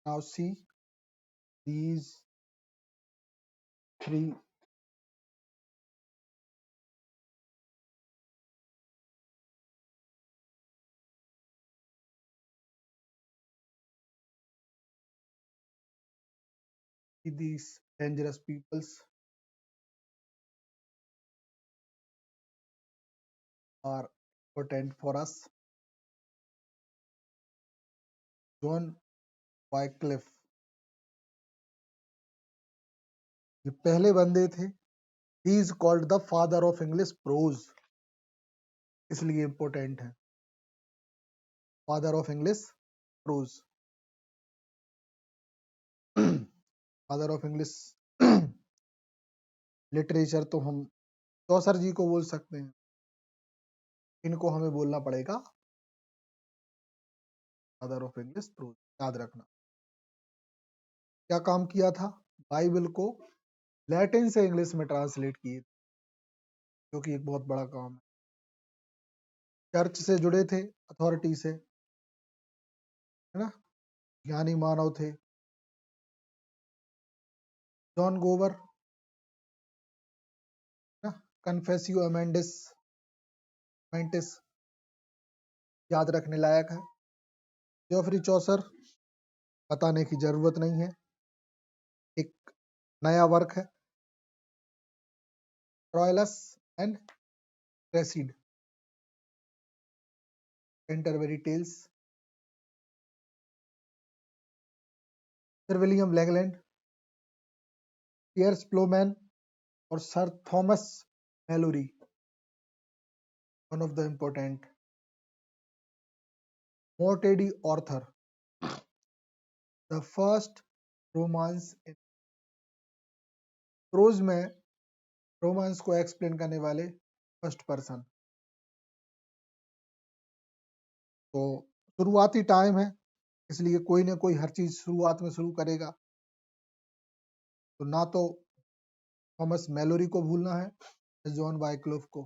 Now see these three these dangerous peoples are important for us. John Wycliffe, ये पहले बंदे थे. He is called the father of English prose, इसलिए important है. Father of English prose. Father of English literature तो हम चौसर जी को बोल सकते हैं. इनको हमें बोलना पड़ेगा फादर ऑफ इंग्लिश प्रोज. याद रखना. क्या काम किया था? बाइबल को लैटिन से इंग्लिश में ट्रांसलेट किए, जो कि एक बहुत बड़ा काम है. चर्च से जुड़े थे, अथॉरिटी से, है ना. ज्ञानी मानव थे. जॉन गोवर, ना, कन्फेसियो अमेंडिस मेंटिस, याद रखने लायक है. जोफ्री चौसर, बताने की जरूरत नहीं है, एक नया वर्क है. Troilus and Criseyde, Canterbury Tales. Sir William Langland, Piers Plowman और sir Thomas Malory, one of the important. Morte d'Arthur, the first romance in prose में रोमांस को एक्सप्लेन करने वाले फर्स्ट पर्सन. तो शुरुआती टाइम है, इसलिए कोई ना कोई हर चीज शुरुआत में शुरू करेगा. तो ना तो थॉमस मैलोरी को भूलना है, जॉन वाइक्लिफ को.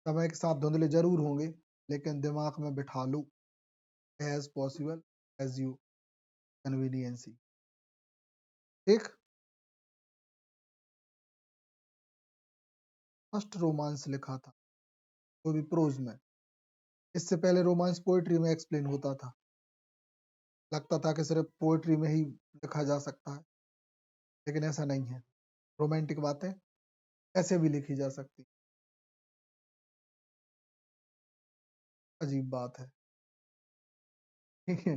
समय के साथ धुंधले जरूर होंगे, लेकिन दिमाग में बिठा लो as possible as you convenience. ठीक. फर्स्ट रोमांस लिखा था, वो भी प्रोज में. इससे पहले रोमांस पोएट्री में एक्सप्लेन होता था. लगता था कि सिर्फ पोएट्री में ही लिखा जा सकता है, लेकिन ऐसा नहीं है. रोमांटिक बातें ऐसे भी लिखी जा सकती. अजीब बात है. ठीक है,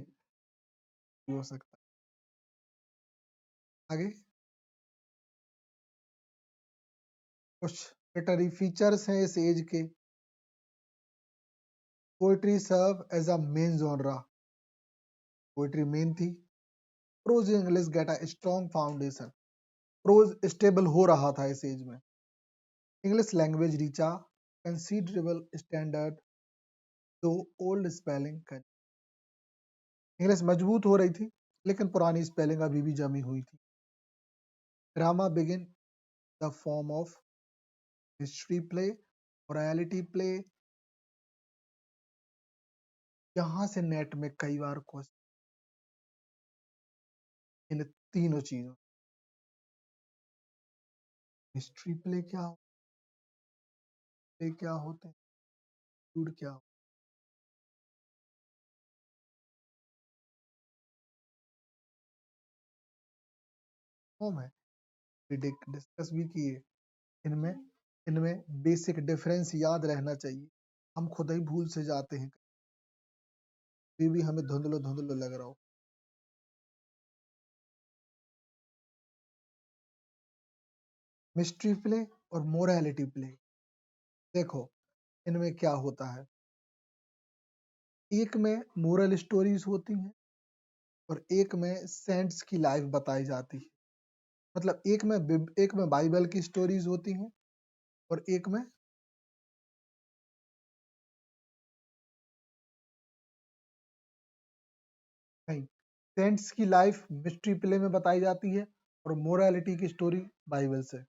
हो सकता है. आगे कुछ लिटरेरी फीचर्स हैं इस एज के. Poetry serve as a main genre, poetry main थी. Prose English get a strong foundation, prose stable हो रहा था इस एज में. English language reach a considerable standard तो ओल्ड स्पेलिंग कर. इंग्लिश मजबूत हो रही थी, लेकिन पुरानी स्पेलिंग अभी भी जमी हुई थी. Drama begin the form of history play, morality play. यहाँ से नेट में कई बार क्वेश्चन इन तीनों चीजों. हिस्ट्री प्ले क्या होते हैं, फूड क्या फॉर्म है, डिस्कस भी किए. इनमें इनमें बेसिक डिफरेंस याद रहना चाहिए. हम खुद ही भूल से जाते हैं, फिर भी हमें धुंधलो धुंधलो लग रहा हो. मिस्ट्री प्ले और मोरालिटी प्ले, देखो इनमें क्या होता है. एक में मोरल स्टोरीज होती हैं और एक में सेंट्स की लाइफ बताई जाती है. मतलब एक में बाइबल की स्टोरीज होती हैं और एक में नहीं. सेंट्स की लाइफ मिस्ट्री प्ले में बताई जाती है और मोरालिटी की स्टोरी बाइबल से.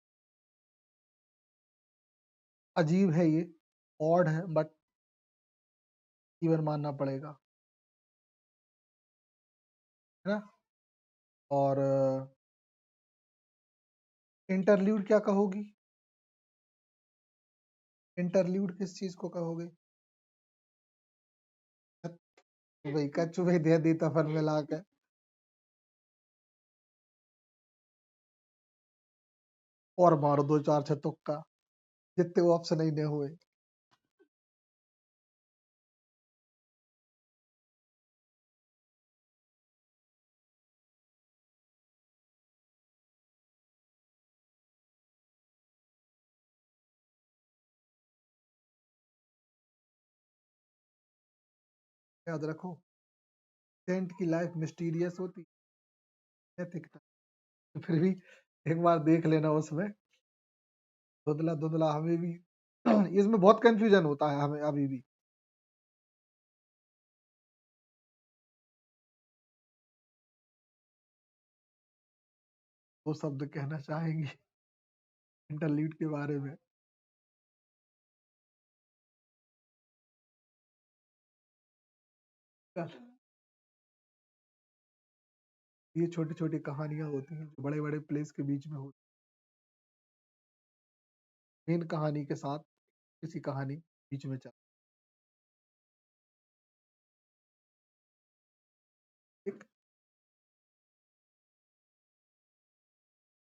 अजीब है ये, ऑड है, बट इवन मानना पड़ेगा, है ना. और इंटरल्यूड क्या कहोगी? इंटरल्यूड किस चीज को कहोगे? भाई कच्चू भाई दे दी तफन मिला के। और मारो दो चार छह तुक्का, जितने ऑप्शन ही नहीं हुए। याद रखो, सेंट की लाइफ मिस्टीरियस होती है, दिखता, फिर भी एक बार देख लेना उसमें, धुंधला धुंधला हमें भी इसमें बहुत कंफ्यूजन होता है हमें अभी भी। वो शब्द कहना चाहेंगे इंटरल्यूड के बारे में? ये छोटी छोटी कहानियां होती हैं जो बड़े बड़े प्लेस के बीच में होती, मेन कहानी के साथ किसी कहानी बीच में चल। एक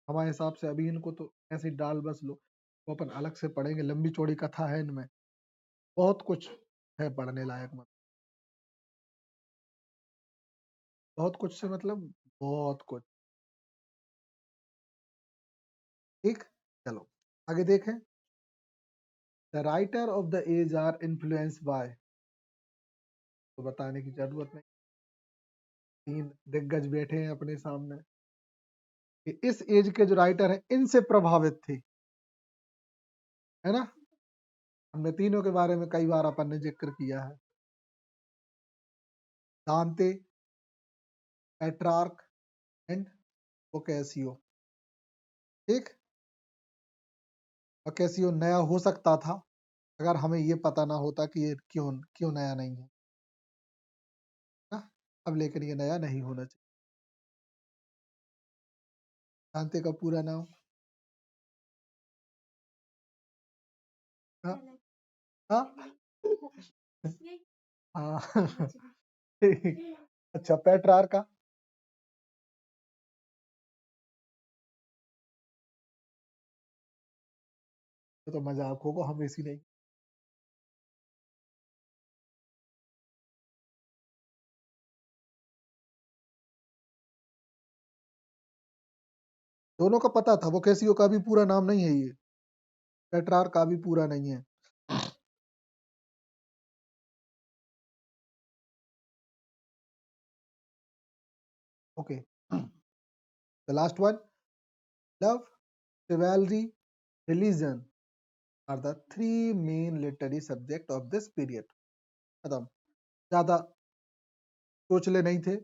हमारे हिसाब से अभी इनको तो ऐसे ही डाल बस लो, तो अपन अलग से पढ़ेंगे, लंबी चौड़ी कथा है इनमें, बहुत कुछ है पढ़ने लायक, मतलब बहुत कुछ से मतलब बहुत कुछ। ठीक, चलो आगे देखें। The writer of the age are influenced by, तो बताने की जरूरत नहीं, तीन दिग्गज बैठे हैं अपने सामने कि इस एज के जो राइटर हैं इनसे प्रभावित थे, है ना? हमने तीनों के बारे में कई बार अपन ने जिक्र किया है, दांते, पेट्रार्क एंड बोकेसियो। ठीक, बोकेसियो नया हो सकता था अगर हमें ये पता ना होता कि ये क्यों क्यों नया नहीं है ना, अब लेकिन ये नया नहीं होना चाहिए। दांते का पूरा नाम? हाँ हाँ हाँ ठीक। अच्छा, पेट्रार का? तो मजाक होगा, हम इसी नहीं। दोनों का पता था, वो कैसियो का भी पूरा नाम नहीं है ये, पेट्रार का भी पूरा नहीं है। Okay, the last one, love, chivalry, religion are the three main literary subject of this period। खत्म, ज्यादा सोचले नहीं थे,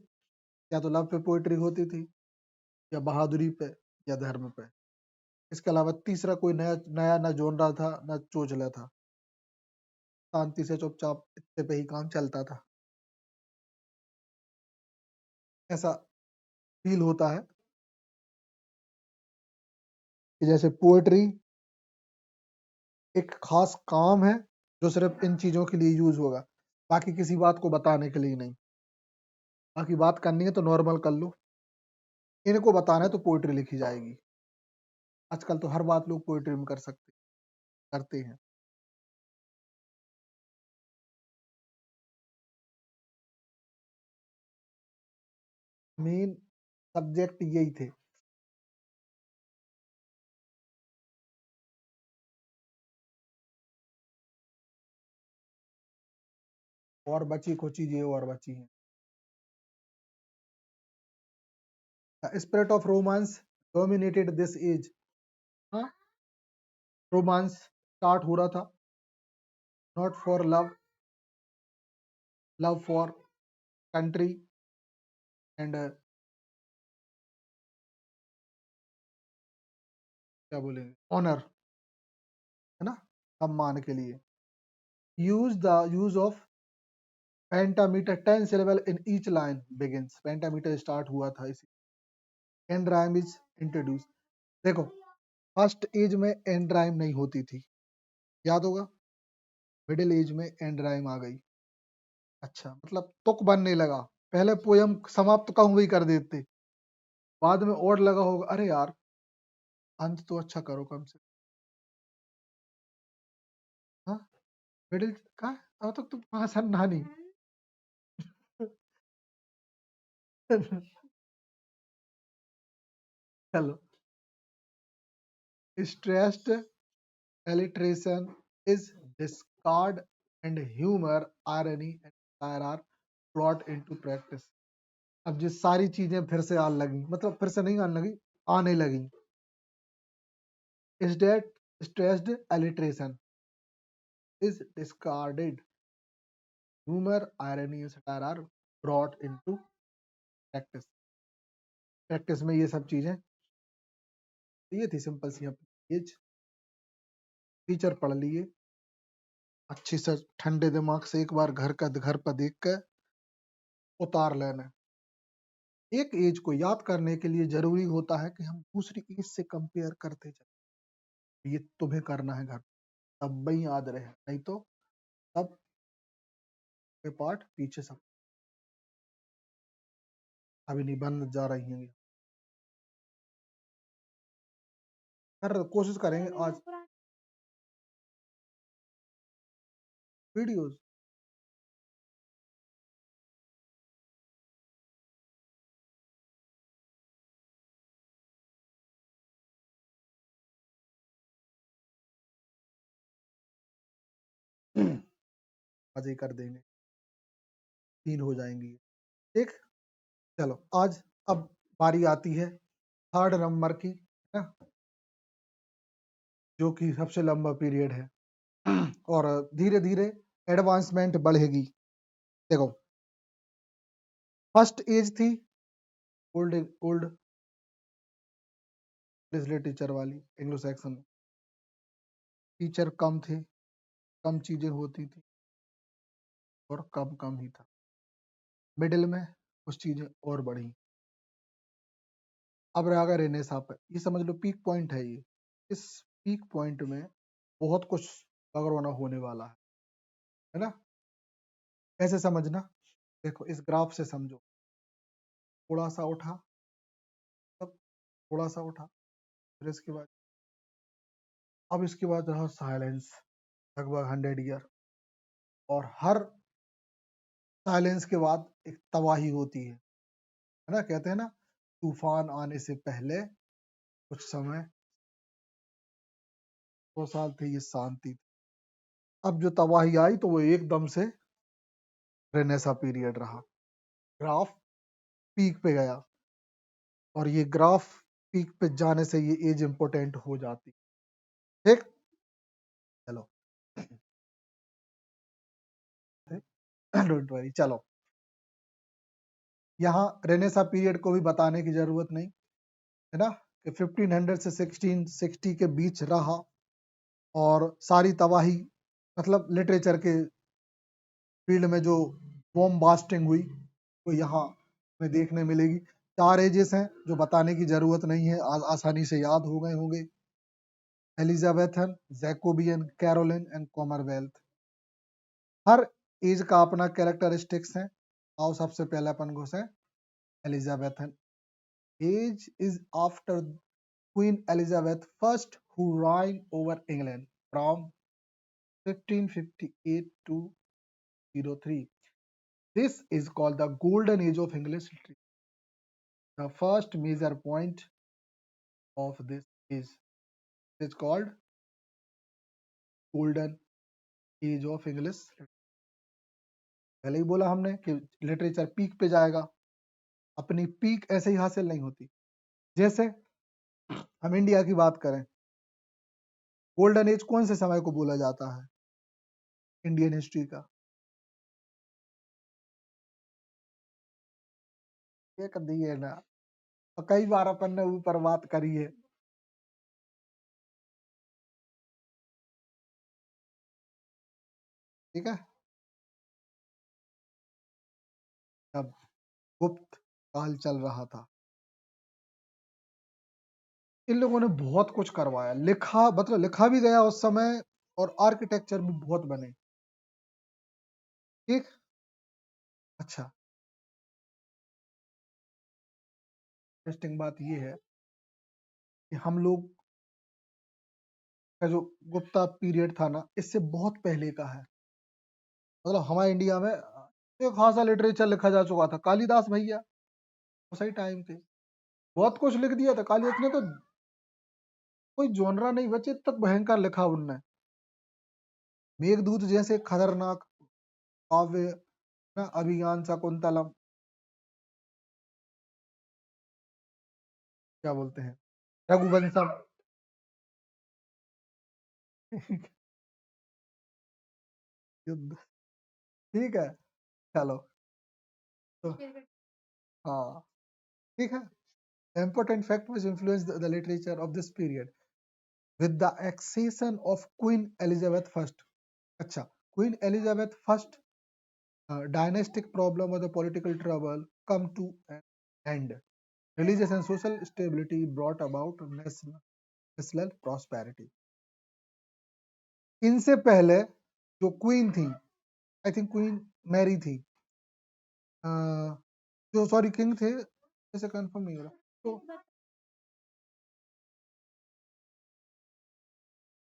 या तो लव पे पोएट्री होती थी, या बहादुरी पे, या धर्म पे। इसके अलावा तीसरा कोई नया नया ना जोनरा था ना चोचला था, शांति से चुपचाप इतने पे ही काम चलता था। ऐसा फील होता है कि जैसे पोएट्री एक खास काम है जो सिर्फ इन चीजों के लिए यूज होगा, बाकी किसी बात को बताने के लिए नहीं। बाकी बात करनी है तो नॉर्मल कर लो, इनको बताना है तो पोएट्री लिखी जाएगी। आजकल तो हर बात लोग पोएट्री में कर सकते करते हैं। मेन सब्जेक्ट यही थे। और बची कुछ चीजें और बची हैं। Spirit of romance dominated this age. हाँ, रोमांस स्टार्ट हो रहा था, not for love, love for country and क्या बोलेंगे, ऑनर, है ना, सम्मान के लिए। Use of pentameter 10 syllable in each line begins, pentameter start हुआ था इसी एंड राइम इज इंट्रोड्यूस। देखो, फर्स्ट एज में एंड राइम नहीं होती थी, याद होगा। मिडिल एज में एंड राइम आ गई। अच्छा, मतलब तुक बनने लगा। पहले पोयम समाप्त कहाँ हुई कर देते, बाद में और लगा होगा अरे यार अंत तो अच्छा करो कम से। हाँ, मिडिल का अब तक तुम आसान नानी। चलो, stressed alliteration is discard and humor, irony and satire are brought into practice। अब ये सारी चीजें फिर से आने लगी, मतलब फिर से नहीं आने लगी, आने लगी। is that stressed alliteration is discarded, humor, irony and satire are brought into practice। Practice में ये सब चीजें, ये थी सिंपल सी अपनी एज। टीचर पढ़ लिए अच्छी से, ठंडे दिमाग से एक बार घर पर देख कर उतार लेना। एक एज को याद करने के लिए जरूरी होता है कि हम दूसरी एज से कंपेयर करते जाए। ये तुम्हें करना है घर, तब वही याद रहे, नहीं तो तब के पार्ट पीछे सब अभी नहीं बन जा रही हैं। कर कोशिश करेंगे आज वीडियोस। आज ही कर देंगे, 3 हो जाएंगी। ठीक, चलो आज अब बारी आती है थर्ड नंबर की, है ना, जो कि सबसे लंबा पीरियड है। और धीरे धीरे एडवांसमेंट बढ़ेगी। देखो, फर्स्ट एज थी ओल्ड ओल्ड लिटरेचर वाली, एंग्लो सैक्सन। टीचर कम थे, कम चीजें होती थी और कम कम ही था। मिडिल में कुछ चीजें और बढ़ी। अब रहा रेनेसां पे, ये समझ लो पीक पॉइंट है ये। इस पीक पॉइंट में बहुत कुछ अगर होने वाला है ना। कैसे समझना, देखो इस ग्राफ से समझो। थोड़ा सा उठा, तब थोड़ा सा उठा, फिर इसके बाद, अब इसके बाद रहा साइलेंस, लगभग 100 ईयर। और हर साइलेंस के बाद एक तबाही होती है ना। कहते हैं ना, तूफान आने से पहले कुछ समय, 2 साल थे ये शांति थी। अब जो तबाही आई तो वो एकदम से रेनेसा पीरियड रहा। ग्राफ पीक पे गया, और ये ग्राफ पीक पे जाने से ये एज इंपोर्टेंट हो जाती। ठीक, चलो, डोंट वरी। चलो, यहाँ रेनेसा पीरियड को भी बताने की जरूरत नहीं है ना, कि 1500 से 1660 के बीच रहा। और सारी तबाही, मतलब लिटरेचर के फील्ड में जो बॉम्ब बास्टिंग हुई वो यहाँ में देखने मिलेगी। 4 एजेस हैं जो बताने की जरूरत नहीं है, आसानी से याद हो गए होंगे। Elizabethan, Jacobean, Caroline and Commonwealth. हर एज का अपना कैरेक्टरिस्टिक्स है। आओ सबसे पहले अपन घुसे Elizabethan age. Is after Queen Elizabeth first who ride over England from 1558 to 03। This is called the golden age of English literature. The first major point of this is called golden age of English literature। पहले ही बोला हमने कि literature peak पे जाएगा। अपनी peak ऐसे ही हासिल नहीं होती। जैसे हम इंडिया की बात करें, गोल्डन एज कौन से समय को बोला जाता है इंडियन हिस्ट्री का? ये कर दिए ना, और कई बार अपन ने ऊपर बात करी है। ठीक है, तब गुप्त काल चल रहा था। इन लोगों ने बहुत कुछ करवाया, लिखा मतलब लिखा भी गया उस समय, और आर्किटेक्चर भी बहुत बने। ठीक। अच्छा, इंटरेस्टिंग बात ये है कि हम लोग का जो गुप्ता पीरियड था ना, इससे बहुत पहले का है। मतलब हमारे इंडिया में एक खासा लिटरेचर लिखा जा चुका था। कालिदास भैया वो सही टाइम थे, बहुत कुछ लिख दिया था। कालिदास ने तो कोई जोनरा नहीं बचे तक भयंकर लिखा उनने। मेघदूत जैसे खतरनाक काव्य ना, अभिज्ञान शाकुंतलम, क्या बोलते हैं, रघुवंशम। युद्ध। ठीक है, चलो। तो हाँ, ठीक है। Important fact which influenced the literature of this period with the accession of Queen Elizabeth I. अच्छा, Queen Elizabeth I, dynastic problem or the political trouble come to an end. Religious and social stability brought about national prosperity. इनसे पहले जो queen थी, I think queen Mary थी, जो sorry king थे, ऐसे confirm नहीं हो रहा, तो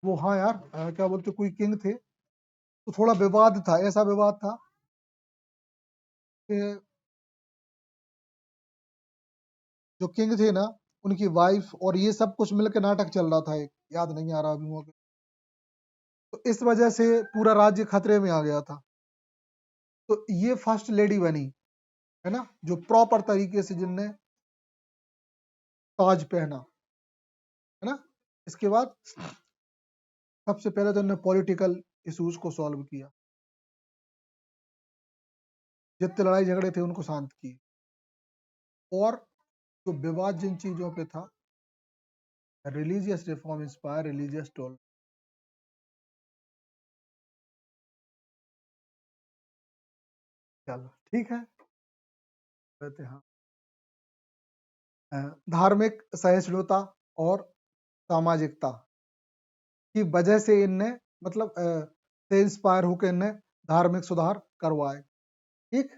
वो, हाँ यार, क्या बोलते, कोई किंग थे, तो थोड़ा विवाद था, ऐसा विवाद था कि जो किंग थे ना, उनकी वाइफ और ये सब कुछ मिलकर नाटक चल रहा था, एक याद नहीं आ रहा अभी मुझे, तो इस वजह से पूरा राज्य खतरे में आ गया था। तो ये फर्स्ट लेडी बनी, है ना, जो प्रॉपर तरीके से जिनने ताज पहना, है ना। इसके बाद सबसे पहले तो उन्होंने पॉलिटिकल इश्यूज को सॉल्व किया, जितने लड़ाई झगड़े थे उनको शांत किए, और जो विवाद जिन चीजों पे था, religious reform inspire religious toll. चलो ठीक है, कहते हैं, धार्मिक सहिष्णुता और सामाजिकता की वजह से इनने, मतलब से इंस्पायर होकर इनने धार्मिक सुधार करवाए। ठीक।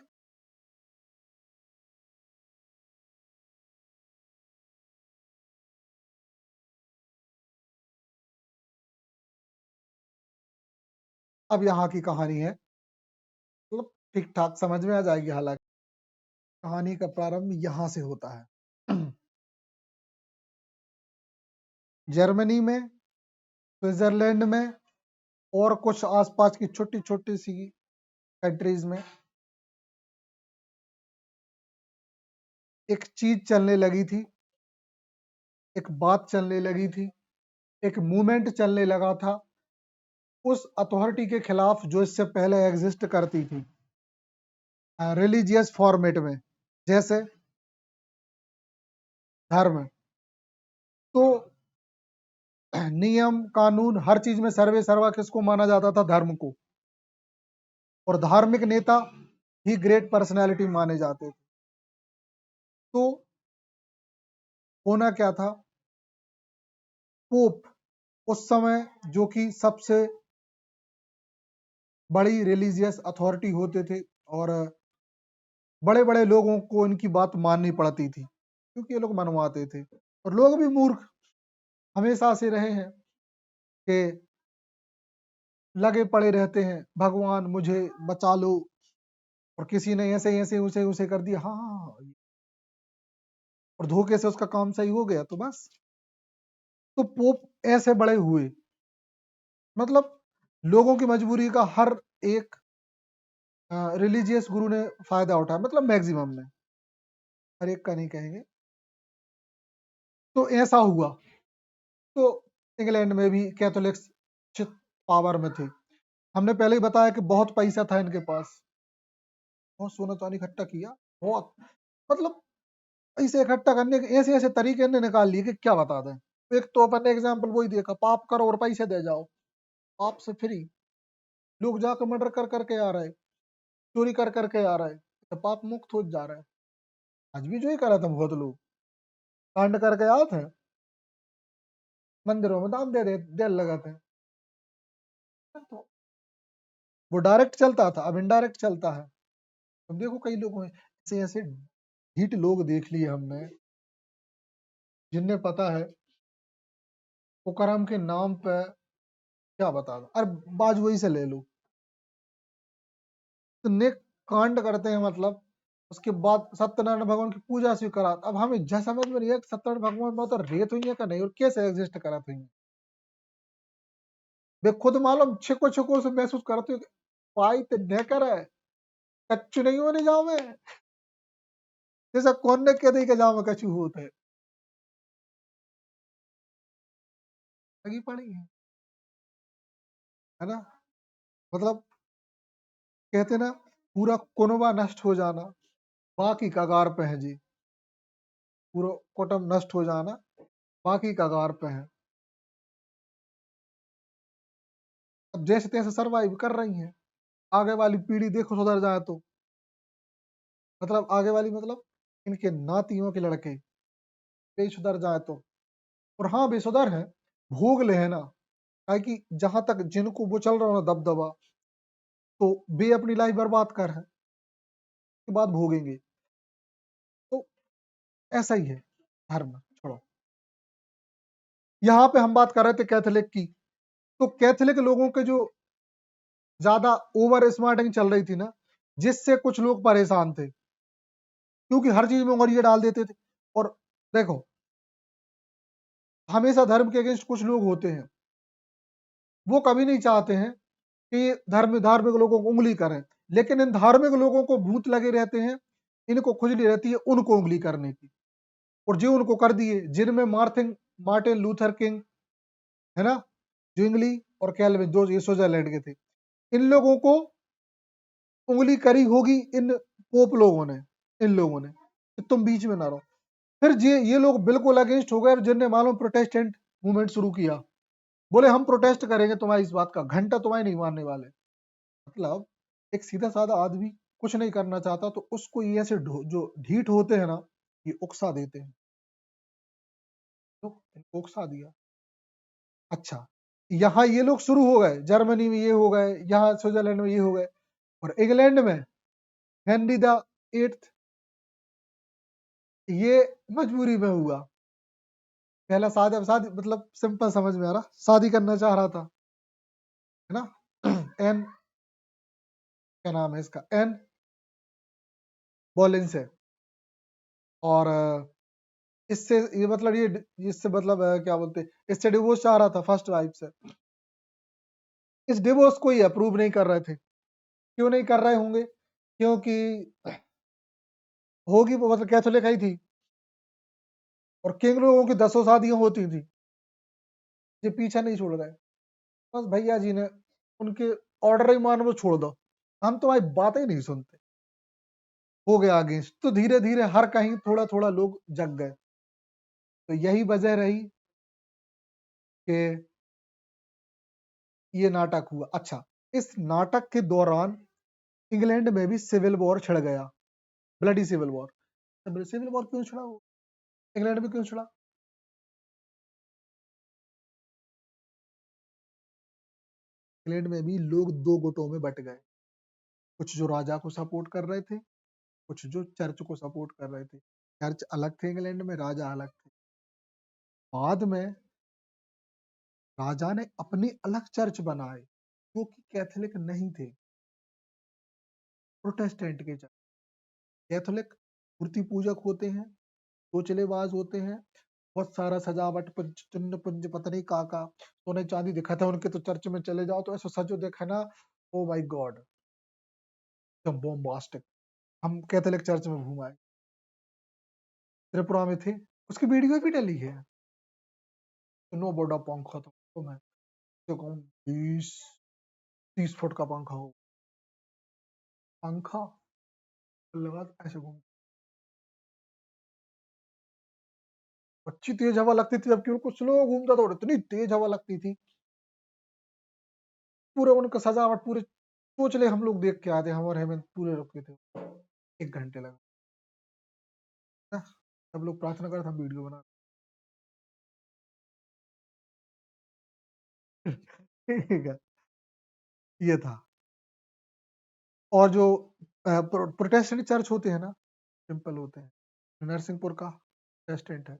अब यहाँ की कहानी है, मतलब ठीक ठाक समझ में आ जाएगी। हालांकि कहानी का प्रारंभ यहाँ से होता है। जर्मनी में, स्विट्जरलैंड में, और कुछ आसपास की छोटी छोटी सी कंट्रीज में एक चीज चलने लगी थी, एक बात चलने लगी थी, एक मूवमेंट चलने लगा था उस अथॉरिटी के खिलाफ जो इससे पहले एग्जिस्ट करती थी, रिलीजियस फॉर्मेट में, जैसे धर्म। तो नियम कानून हर चीज में सर्वे सर्वा किसको माना जाता था? धर्म को। और धार्मिक नेता ही ग्रेट पर्सनैलिटी माने जाते थे। तो होना क्या था, पोप उस समय जो कि सबसे बड़ी रिलीजियस अथॉरिटी होते थे, और बड़े बड़े लोगों को इनकी बात माननी पड़ती थी, क्योंकि ये लोग मनवाते थे। और लोग भी मूर्ख हमेशा से रहे हैं कि लगे पड़े रहते हैं, भगवान मुझे बचा लो, और किसी ने ऐसे ऐसे उसे उसे कर दिया, हाँ हाँ हाँ, और धोखे से उसका काम सही हो गया, तो बस। तो पोप ऐसे बड़े हुए, मतलब लोगों की मजबूरी का हर एक रिलीजियस गुरु ने फायदा उठाया, मतलब मैक्सिमम ने, हर एक का नहीं कहेंगे। तो ऐसा हुआ। तो इंग्लैंड में भी कैथोलिक्स पावर में थे। हमने पहले ही बताया कि बहुत पैसा था इनके पास, बहुत सोना चांदी इकट्ठा किया, बहुत, मतलब पैसे इकट्ठा करने के ऐसे ऐसे तरीके इन्हें निकाल लिए कि क्या बता दें। एक तो अपन ने एग्जाम्पल वही देखा, पाप करो और पैसे दे जाओ, पाप से फ्री। लोग जाकर मर्डर कर करके आ रहे, चोरी कर करके आ रहे, तो पाप मुक्त हो जा रहा है। आज भी जो ही करा था बहुत लोग कांड करके आए थे, मंदिरों में दान दे लगाते हैं। तो वो डायरेक्ट चलता था, अब इनडायरेक्ट चलता है। अब देखो कई लोग हैं ऐसे ऐसे ढीठ लोग देख लिए हमने, जिन्हें पता है मुकरम के नाम पे क्या बता दो। अरे बाज वही से ले लो, तो नेक कांड करते हैं, मतलब उसके बाद सत्यनारायण भगवान की पूजा स्वीकार। अब हमें जय समझ में नहीं है कि सत्यनारायण भगवान में तो रेत हुई है का नहीं, और कैसे एग्जिस्ट करा हुई है। वे खुद मालूम छिको छिको से महसूस करते हो कि पाई ते न करे कच्चू नहीं होने जावे, जैसा कौन ने कह दी के जावे कच्चू होते है। लगी पड़ी है ना। मतलब कहते ना, पूरा कुनबा नष्ट हो जाना बाकी कगार पे है जी, पूरा कुटुंब नष्ट हो जाना बाकी कगार पे है। अब जैसे तैसे सरवाइव कर रही हैं। आगे वाली पीढ़ी देखो सुधर जाए तो, मतलब आगे वाली मतलब इनके नातियों के लड़के वे सुधर जाए तो। और हाँ वे सुधर है, भोग ले है ना, ताकि जहां तक जिनको वो चल रहा हो ना दबदबा, तो वे अपनी लाइफ बर्बाद कर है के बाद भोगेंगे। तो ऐसा ही है धर्म। छोड़ो, यहाँ पे हम बात कर रहे थे कैथोलिक की। तो कैथोलिक लोगों के जो ज्यादा ओवर स्मार्टिंग चल रही थी ना, जिससे कुछ लोग परेशान थे, क्योंकि हर चीज में उंगलियां डाल देते थे। और देखो, हमेशा धर्म के अगेंस्ट कुछ लोग होते हैं, वो कभी नहीं चाहते हैं कि धार्मिक लोगों को उंगली करें, लेकिन इन धार्मिक लोगों को भूत लगे रहते हैं, इनको खुजली रहती है उनको उंगली करने की। और जो उनको कर दिए, जिनमें मार्टिन लूथर किंग है ना, जो इंग्ली और कैल्विन जो ये स्विट्जरलैंड के थे, इन लोगों को उंगली करी होगी इन पोप लोगों ने, इन लोगों ने कि तुम बीच में ना रहो। फिर ये लोग बिल्कुल अगेंस्ट हो गए, और जिनने मालूम प्रोटेस्टेंट मूवमेंट शुरू किया, बोले हम प्रोटेस्ट करेंगे तुम्हारी इस बात का, घंटा तुम्हारी नहीं मारने वाले। मतलब एक सीधा साधा आदमी कुछ नहीं करना चाहता, तो उसको ये ऐसे जो ढीठ होते हैं ना, ये उकसा देते हैं। तो इनको उकसा दिया। अच्छा, यहाँ ये लोग शुरू हो गए, जर्मनी में ये हो गए, यहाँ स्विट्जरलैंड में ये हो गए, और इंग्लैंड में हेनरी द एट्थ, ये मजबूरी में हुआ। पहला शादी, शादी मतलब सिंपल समझ में आ रहा, शादी करना चाह रहा था, है ना। एन, क्या नाम है इसका, एन बॉलिन से। और इससे ये मतलब ये इससे मतलब क्या बोलते हैं, इससे डिवोर्स चाह रहा था फर्स्ट वाइफ से। इस डिवोर्स को ही अप्रूव नहीं कर रहे थे। क्यों नहीं कर रहे होंगे? क्योंकि होगी वो मतलब कैथोलिक ही थी, और किंग लोगों की 10 शादियां होती थी, ये पीछा नहीं छोड़ रहे। बस भैया जी ने उनके ऑर्डर ही मान वो छोड़ दो, हम तुम्हारी बातें ही नहीं सुनते, हो गया अगेंस्ट। तो धीरे धीरे हर कहीं थोड़ा थोड़ा लोग जग गए। तो यही वजह रही कि ये नाटक हुआ। अच्छा, इस नाटक के दौरान इंग्लैंड में भी सिविल वॉर छिड़ गया, bloody civil war. Civil war क्यों छिड़ा वो, इंग्लैंड में क्यों छिड़ा? इंग्लैंड में भी लोग दो गुटों में बट गए, कुछ जो राजा को सपोर्ट कर रहे थे, कुछ जो चर्च को सपोर्ट कर रहे थे। चर्च अलग थे इंग्लैंड में, राजा अलग थे। बाद में राजा ने अपने अलग चर्च बनाए, जो कि कैथोलिक नहीं थे, प्रोटेस्टेंट के चर्च। कैथोलिक मूर्ति पूजक होते हैं, चोचलेबाज होते हैं, बहुत सारा सजावट चिन्ह पुंज पता नहीं का सोने चांदी दिखाता है उनके। तो चर्च में चले जाओ तो ऐसा सजो देखा ना, ओ माय गॉड, एकदम बॉम्बास्टिक। हम कैथोलिक चर्च में घूम आए, त्रिपुरा में थे, उसकी वीडियो भी डली है। तो नो बड़ा पंखा था तो मैं तो कहूँ 20-30 फुट का पंखा हो, पंखा लगा ऐसे घूम। अच्छी तेज हवा लगती थी, जबकि उनको स्लो घूमता था और इतनी तेज हवा लगती थी। पूरे उनका सजावट पूरे चोचले हम लोग देख के आते, हम और हेमंत पूरे रुके थे, 1 घंटे लगा ना। सब लोग प्रार्थना कर, हम वीडियो बना। ठीक है, ये था। और जो प्रोटेस्टेंट चर्च होते हैं ना, सिंपल होते हैं। नरसिंहपुर का प्रोटेस्टेंट है,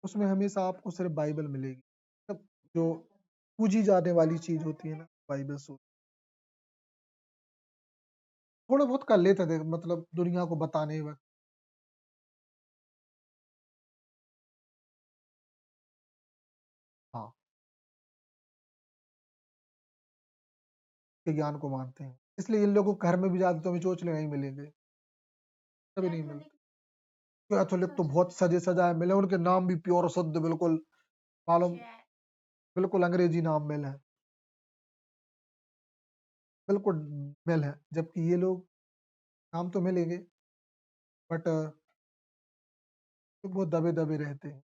उसमें हमेशा आपको सिर्फ बाइबल मिलेगी। तब जो पूजी जाने वाली चीज होती है ना, बाइबल से थोड़ा बहुत कर लेते थे, मतलब दुनिया को बताने वक्त। हाँ, के ज्ञान को मानते हैं, इसलिए इन लोगों को घर में भी जाते तो हमें चोचले नहीं मिलेंगे, कभी नहीं मिलते। कैथोलिक तो बहुत सजे सजाए मिले, उनके नाम भी प्योर शुद्ध बिल्कुल मालूम, बिल्कुल अंग्रेजी नाम मिल है, बिल्कुल मिल है। जबकि ये लोग नाम तो मिलेंगे, बट बहुत दबे दबे रहते हैं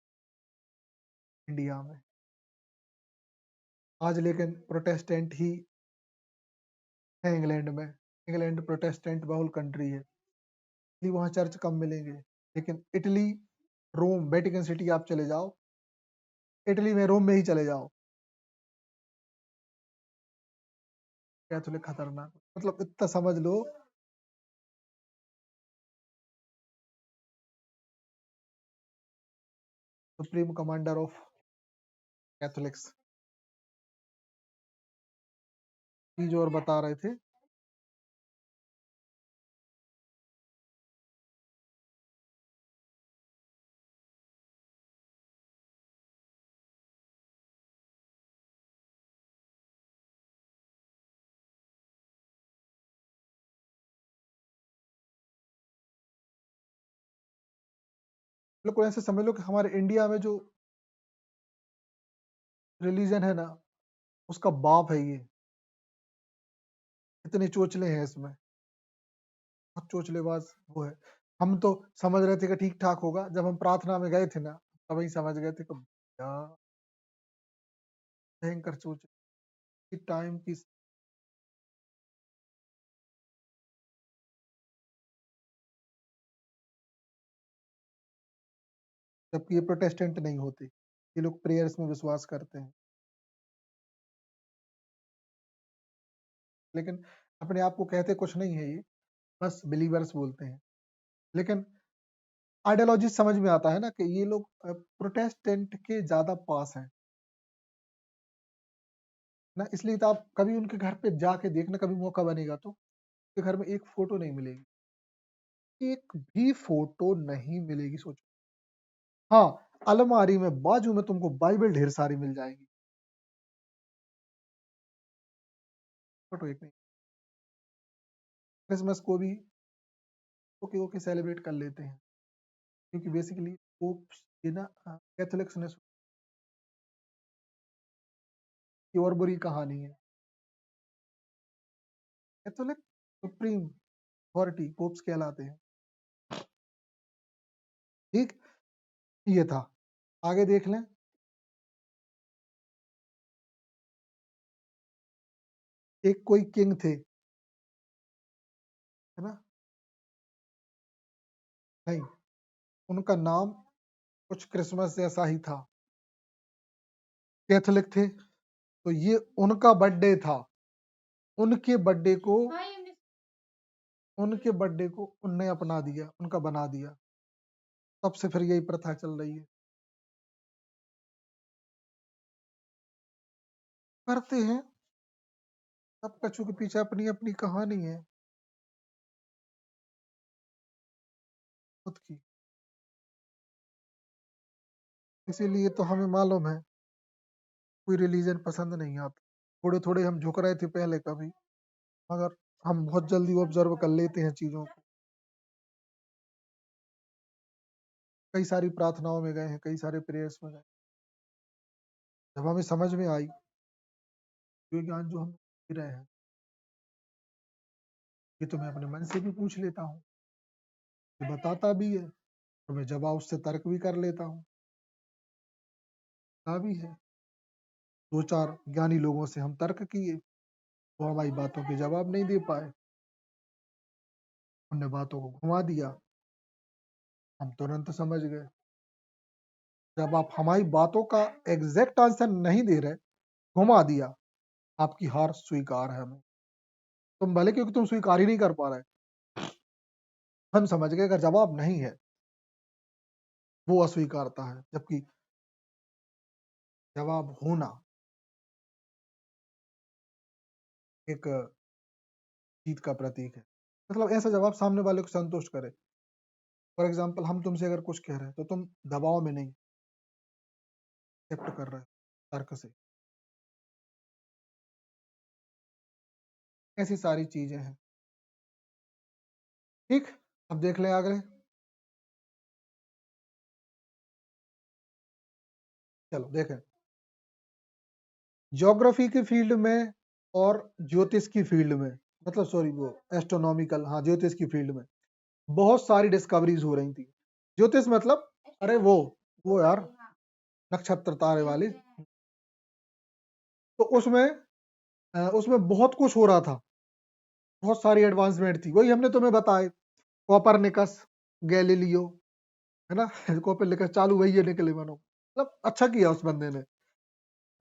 इंडिया में। आज लेकिन प्रोटेस्टेंट ही है इंग्लैंड में। इंग्लैंड प्रोटेस्टेंट बहुल कंट्री है, इसलिए वहाँ चर्च कम मिलेंगे। लेकिन इटली, रोम, वेटिकन सिटी आप चले जाओ, इटली में रोम में ही चले जाओ, कैथोलिक खतरनाक, मतलब इतना समझ लो। सुप्रीम कमांडर ऑफ कैथोलिक्स चीज और बता रहे थे। बिल्कुल ऐसे समझ लो कि हमारे इंडिया में जो रिलीजन है ना, उसका बाप है ये। इतने चोचले हैं इसमें, बहुत चोचलेबाज वो है। हम तो समझ रहे थे कि ठीक ठाक होगा, जब हम प्रार्थना में गए थे ना, तभी समझ गए थे कि यार भयंकर चोचले टाइम की। जबकि ये प्रोटेस्टेंट नहीं होते, ये लोग प्रेयर्स में विश्वास करते हैं, लेकिन अपने आप को कहते कुछ नहीं है ये, बस बिलीवर्स बोलते हैं। लेकिन आइडियोलॉजी समझ में आता है ना कि ये लोग प्रोटेस्टेंट के ज्यादा पास हैं ना, इसलिए तो आप कभी उनके घर पे जाके देखना, कभी मौका बनेगा तो उनके घर में एक फोटो नहीं मिलेगी, एक भी फोटो नहीं मिलेगी, सोचो। हाँ, अलमारी में बाजू में तुमको बाइबल ढेर सारी मिल जाएगी, फोटो एक नहीं। क्रिसमस को भी ओके ओके सेलिब्रेट कर लेते हैं, क्योंकि बेसिकली वो ये ना कैथोलिक्स ने की और बुरी कहानी है। कैथोलिक सुप्रीम अथॉरिटी पोप्स कहलाते हैं। ठीक, ये था। आगे देख लें। एक कोई किंग थे, है ना? नहीं, उनका नाम कुछ क्रिसमस जैसा ही था, कैथोलिक थे। तो ये उनका बर्थडे था, उनके बर्थडे को उनके बर्थडे को उनने अपना दिया, उनका बना दिया। तब से फिर यही प्रथा चल रही है, करते हैं। सब कछु के पीछे अपनी अपनी कहानी है खुद की, इसीलिए तो हमें मालूम है कोई रिलीजन पसंद नहीं आता। थोड़े थोड़े हम झुक रहे थे पहले कभी, मगर हम बहुत जल्दी ऑब्जर्व कर लेते हैं चीजों को। कई सारी प्रार्थनाओं में गए हैं, कई सारे प्रेयर्स में गए, जब हमें समझ में आई ये ज्ञान जो हम दे रहे हैं, ये तो मैं अपने मन से भी पूछ लेता हूँ, ये बताता भी है, तो मैं जवाब उससे तर्क भी कर लेता हूँ, भी है। दो चार ज्ञानी लोगों से हम तर्क किए, वो हमारी बातों के जवाब नहीं दे पाए, उनने बातों को घुमा दिया, हम तुरंत समझ गए। जब आप हमारी बातों का एग्जैक्ट आंसर नहीं दे रहे, घुमा दिया, आपकी हार स्वीकार है हमें। तुम भले, क्योंकि तुम स्वीकार ही नहीं कर पा रहे, हम समझ गए अगर जवाब नहीं है वो अस्वीकारता है, जबकि जवाब होना एक जीत का प्रतीक है। मतलब ऐसा जवाब सामने वाले को संतुष्ट करे। फॉर एग्जाम्पल, हम तुमसे अगर कुछ कह रहे हैं तो तुम दबाव में नहीं, एक्सेप्ट कर रहे हो तर्क से। ऐसी सारी चीजें हैं। ठीक, अब देख लें आगे। चलो देखें, ज्योग्राफी की फील्ड में और ज्योतिष की फील्ड में, मतलब सॉरी वो एस्ट्रोनॉमिकल, हाँ ज्योतिष की फील्ड में बहुत सारी डिस्कवरीज हो रही थी। ज्योतिष मतलब, अरे वो यार नक्षत्र तारे वाली, तो उसमें बहुत कुछ हो रहा था, बहुत सारी एडवांसमेंट थी। वही हमने तुम्हें बताए, कॉपरनिकस, गैलीलियो, है ना कॉपरनिकस चालू वही है निकले मानो। मतलब अच्छा किया उस बंदे ने।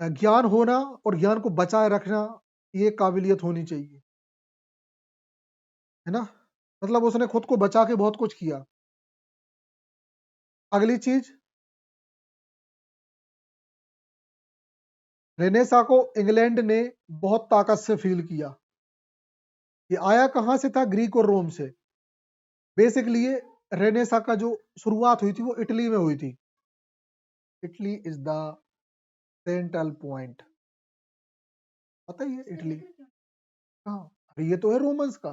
ज्ञान होना और ज्ञान को बचाए रखना, ये काबिलियत होनी चाहिए, है ना। मतलब उसने खुद को बचा के बहुत कुछ किया। अगली चीज, रेनेसा को इंग्लैंड ने बहुत ताकत से फील किया। ये आया कहां से था? ग्रीक और रोम से। बेसिकली ये रेनेसा का जो शुरुआत हुई थी वो इटली में हुई थी। Italy is the central point. पता ही है इटली कहाँ? अरे ये तो है रोमन्स का।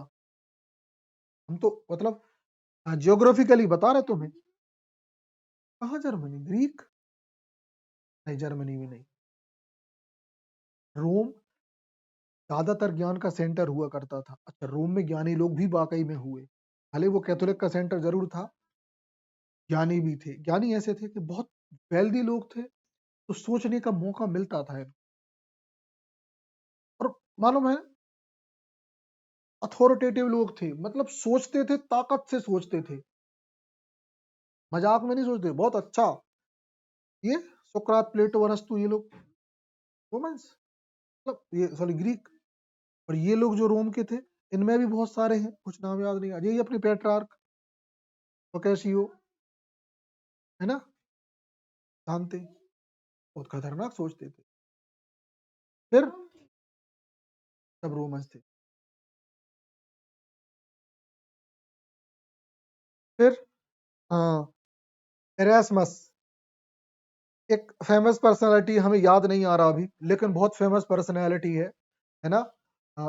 हम तो मतलब जियोग्राफिकली बता रहे तुम्हें। कहाँ जर्मनी? ग्रीक नहीं, जर्मनी में नहीं। रोम ज्यादातर ज्ञान का सेंटर हुआ करता था। अच्छा, रोम में ज्ञानी लोग भी वाकई में हुए, भले वो कैथोलिक का सेंटर जरूर था, ज्ञानी भी थे। ज्ञानी ऐसे थे कि बहुत वेल्दी लोग थे, तो सोचने का मौका मिलता था इनको। और मालूम है, अथॉरिटेटिव लोग थे, मतलब सोचते थे, ताकत से सोचते थे, मजाक में नहीं सोचते। बहुत अच्छा। ये सुकरात, प्लेटो, अरस्तु, ये लोग रोमन्स, मतलब ये सॉरी ग्रीक। और ये लोग जो रोम के थे, इनमें भी बहुत सारे हैं, कुछ नाम याद नहीं आ, यही अपने पेट्रार्क, ओकेशियो, है ना, जानते, बहुत खतरनाक सोचते थे। फिर सब रोमन्स थे। फिर हाँ, एरास्मस, एक फेमस पर्सनालिटी, हमें याद नहीं आ रहा अभी, लेकिन बहुत फेमस पर्सनालिटी है ना।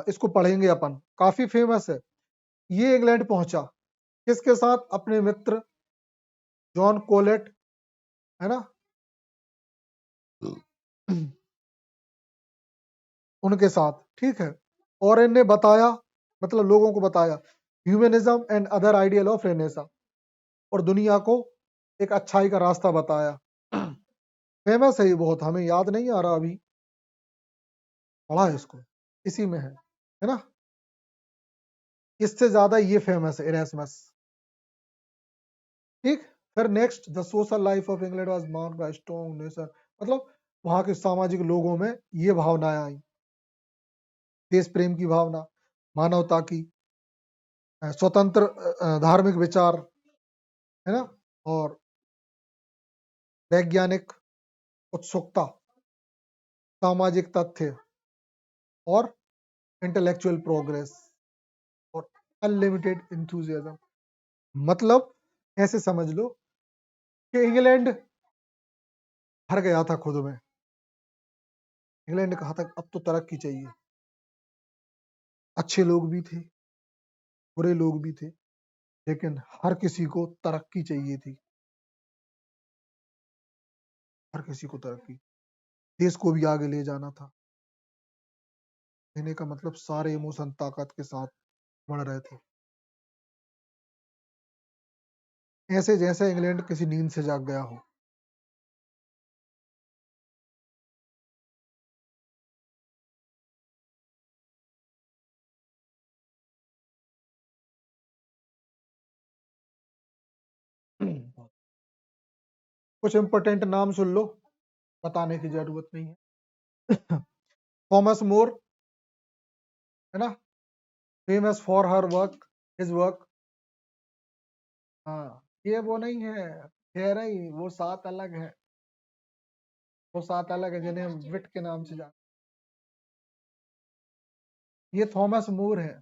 इसको पढ़ेंगे अपन, काफी फेमस है। ये इंग्लैंड पहुंचा किसके साथ? अपने मित्र जॉन कोलेट, है ना, उनके साथ। ठीक है, और इनने बताया, मतलब लोगों को बताया, humanism and other ideal of Renaissance, और दुनिया को एक अच्छाई का रास्ता बताया। फेमस है ये बहुत, हमें याद नहीं आ रहा अभी, पढ़ा है इसको, इसी में है ना। इससे ज्यादा ये फेमस है इरेस्मस। ठीक, फिर next, the social life of England was marked by strong nation, मतलब वहां के सामाजिक लोगों में ये भावनाएं आई, देश प्रेम की भावना, मानवता की, स्वतंत्र धार्मिक विचार, है ना, और वैज्ञानिक उत्सुकता, सामाजिक तथ्य, और इंटेलेक्चुअल प्रोग्रेस, और अनलिमिटेड इंथुजियाज्म। मतलब ऐसे समझ लो कि इंग्लैंड भर गया था खुद में। इंग्लैंड ने कहा था अब तो तरक्की चाहिए। अच्छे लोग भी थे, बुरे लोग भी थे, लेकिन हर किसी को तरक्की चाहिए थी। हर किसी को तरक्की, देश को भी आगे ले जाना था। कहने का मतलब सारे इमोशन ताकत के साथ बढ़ रहे थे, ऐसे जैसे इंग्लैंड किसी नींद से जाग गया हो। कुछ इंपोर्टेंट नाम सुन लो, बताने की जरूरत नहीं है। थॉमस मोर, है ना, famous for her work, his work. हाँ, ये वो नहीं है, कह रही वो 7 अलग है, वो 7 अलग है जिन्हें हम विट के नाम से जान। ये थॉमस मूर है,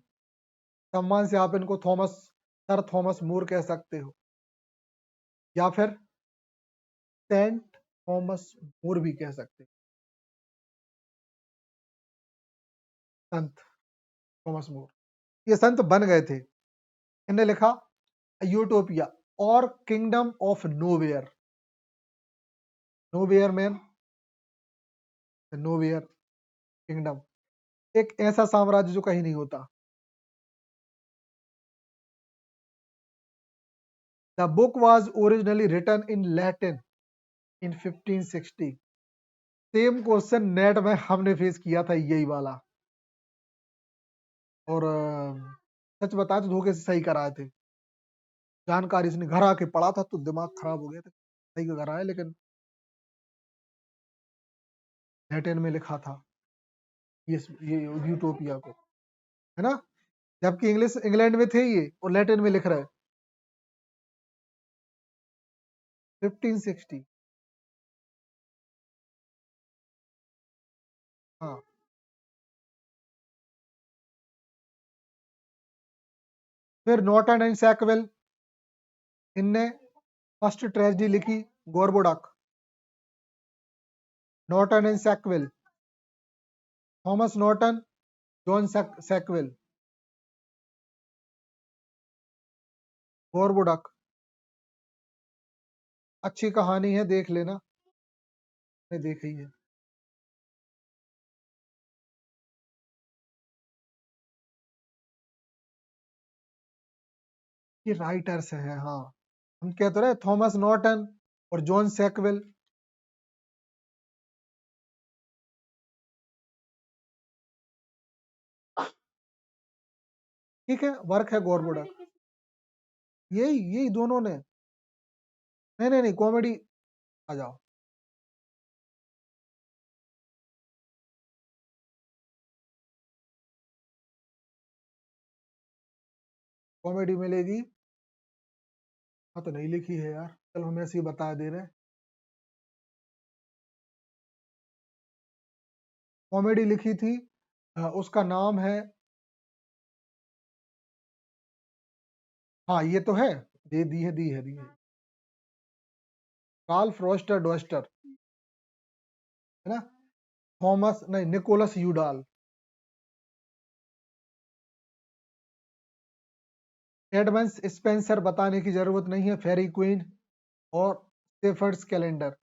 सम्मान से आप इनको थॉमस, सर थॉमस मूर कह सकते हो, या फिर सेंट थॉमस मूर भी कह सकते हो, संत थॉमस मूर। ये संत बन गए थे। इन्हें लिखा यूटोपिया और kingdom of nowhere. Nowhere man, nowhere kingdom, एक ऐसा साम्राज्य जो कहीं नहीं होता। The book was originally written in Latin in 1560। Same question NET में हमने फेस किया था, यही वाला, और सच बताए तो धोखे से सही कराए थे। जानकारी इसने घर आके पढ़ा था तो दिमाग खराब हो गया था, सही कराया, लेकिन लैटिन में लिखा था ये यूटोपिया को, है ना, जबकि इंग्लिश इंग्लैंड में थे ये और लैटिन में लिख रहे हैं 1560। हाँ, फिर नॉर्टन एंड सैकवेल, इनने फर्स्ट ट्रेजेडी लिखी, Gorboduc. Norton and Sackville, Thomas Norton, John Sackville, Gorboduc. अच्छी कहानी है, देख लेना, मैंने देखी है। ये राइटर्स हैं, हाँ, हम कहते रहे थॉमस नॉर्टन और जॉन सैकवेल। ठीक है, वर्क है गोरबोडक, यही यही दोनों ने। नहीं नहीं नहीं, कॉमेडी, आ जाओ, कॉमेडी मिलेगी। हाँ, तो नहीं लिखी है यार, चलो हम ऐसे ही बता दे रहे हैं। कॉमेडी लिखी थी, उसका नाम है, हाँ ये तो है, दे दी है, दी है, दी है, राल्फ रोस्टर डोस्टर, है ना, थॉमस नहीं, निकोलस यूडाल, एडमंड स्पेंसर बताने की जरूरत नहीं है, फेरी क्वीन और सेफर्ड्स कैलेंडर।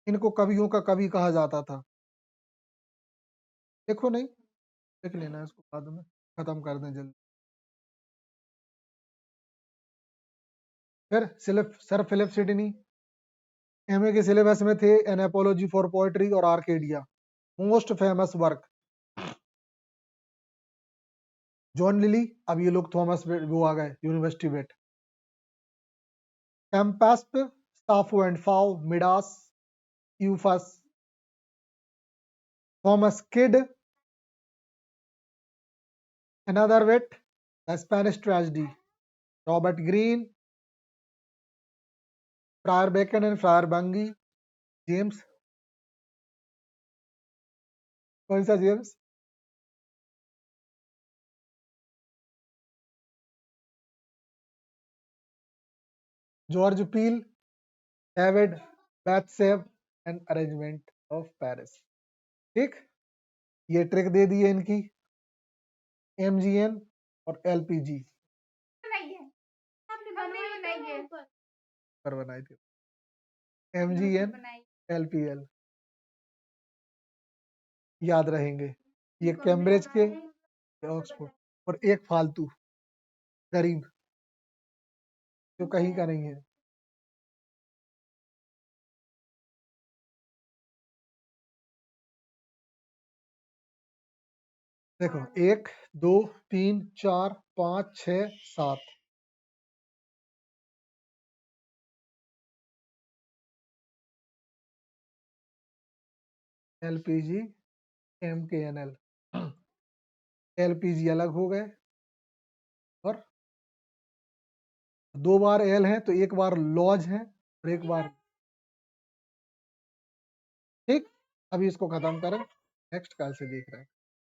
इनको कवियों का कवि कहा जाता था। देखो नहीं, देख लेना इसको, बाद में खत्म कर दें जल्दी। फिर सर फिलिप सिडनी, एमए के सिलेबस में थे, एन एपोलॉजी फॉर पोएट्री और Arcadia, most famous work. John Lyly, अब ये लोग थॉमस वो आ गए university wit. Tempest, Sappho and Phao, Midas, Euphues, Thomas Kyd, another wit, the Spanish tragedy, Robert Greene, Friar Bacon and Friar Bungay, James, कौन सा James? George Peele, David Bethsabe and arraignment of Paris. ठीक, ये trick दे दी है इनकी, MGN और LPG पर बनाई थी, एमजीएन एलपीएल, याद रहेंगे। ये कैम्ब्रिज के, ऑक्सफोर्ड, और एक फालतू गरीब जो कहीं का नहीं है। देखो, 1 2 3 4 5 6 7, LPG, MKNL। LPG अलग हो गए और 2 बार एल है तो एक बार लॉज है और एक बार, ठीक। अभी इसको खत्म करें, नेक्स्ट कल से देख रहे हैं।